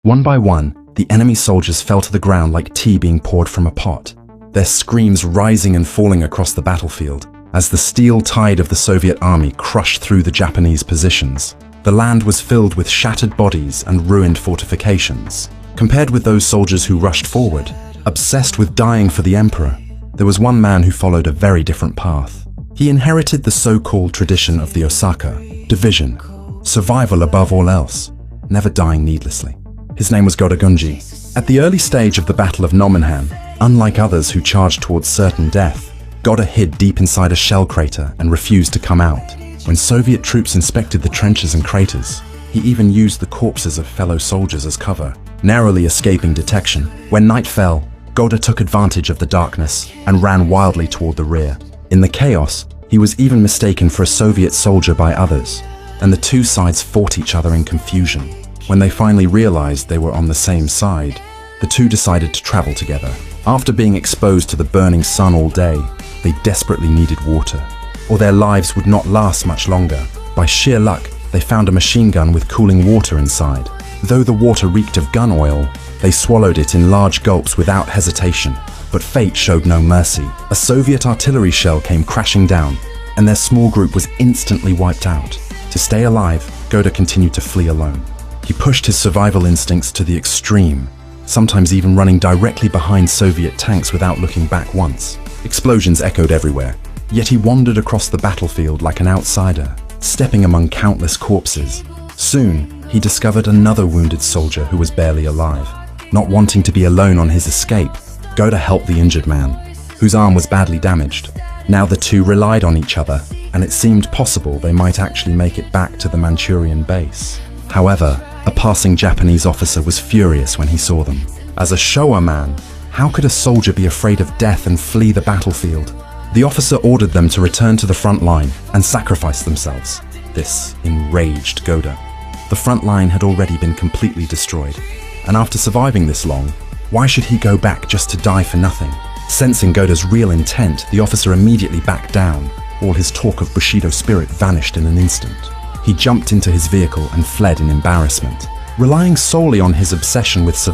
One by one, the enemy soldiers fell to the ground like tea being poured from a pot, their screams rising and falling across the battlefield as the steel tide of the Soviet army crushed through the Japanese positions. The land was filled with shattered bodies and ruined fortifications. Compared with those soldiers who rushed forward, obsessed with dying for the emperor, there was one man who followed a very different path. He inherited the so-called tradition of the Osaka, division, survival above all else, never dying needlessly. His name was Goda-gunji. At the early stage of the Battle of Nomonhan, unlike others who charged towards certain death, Goda hid deep inside a shell crater and refused to come out. When Soviet troops inspected the trenches and craters, he even used the corpses of fellow soldiers as cover, narrowly escaping detection. When night fell, Goda took advantage of the darkness and ran wildly toward the rear. In the chaos, he was even mistaken for a Soviet soldier by others, and the two sides fought each other in confusion. When they finally realized they were on the same side, the two decided to travel together. After being exposed to the burning sun all day, they desperately needed water, or their lives would not last much longer. By sheer luck, they found a machine gun with cooling water inside. Though the water reeked of gun oil, they swallowed it in large gulps without hesitation. But fate showed no mercy. A Soviet artillery shell came crashing down, and their small group was instantly wiped out. To stay alive, Goda continued to flee alone. He pushed his survival instincts to the extreme, sometimes even running directly behind Soviet tanks without looking back once. Explosions echoed everywhere, yet he wandered across the battlefield like an outsider, stepping among countless corpses. Soon, he discovered another wounded soldier who was barely alive. Not wanting to be alone on his escape, Goda helped the injured man, whose arm was badly damaged. Now the two relied on each other, and it seemed possible they might actually make it back to the Manchurian base. However, a passing Japanese officer was furious when he saw them. As a Showa man, how could a soldier be afraid of death and flee the battlefield? The officer ordered them to return to the front line and sacrifice themselves. This enraged Goda. The front line had already been completely destroyed, and after surviving this long, why should he go back just to die for nothing? Sensing Goda's real intent, the officer immediately backed down. All his talk of Bushido spirit vanished in an instant. He jumped into his vehicle and fled in embarrassment. Relying solely on his obsession with survival,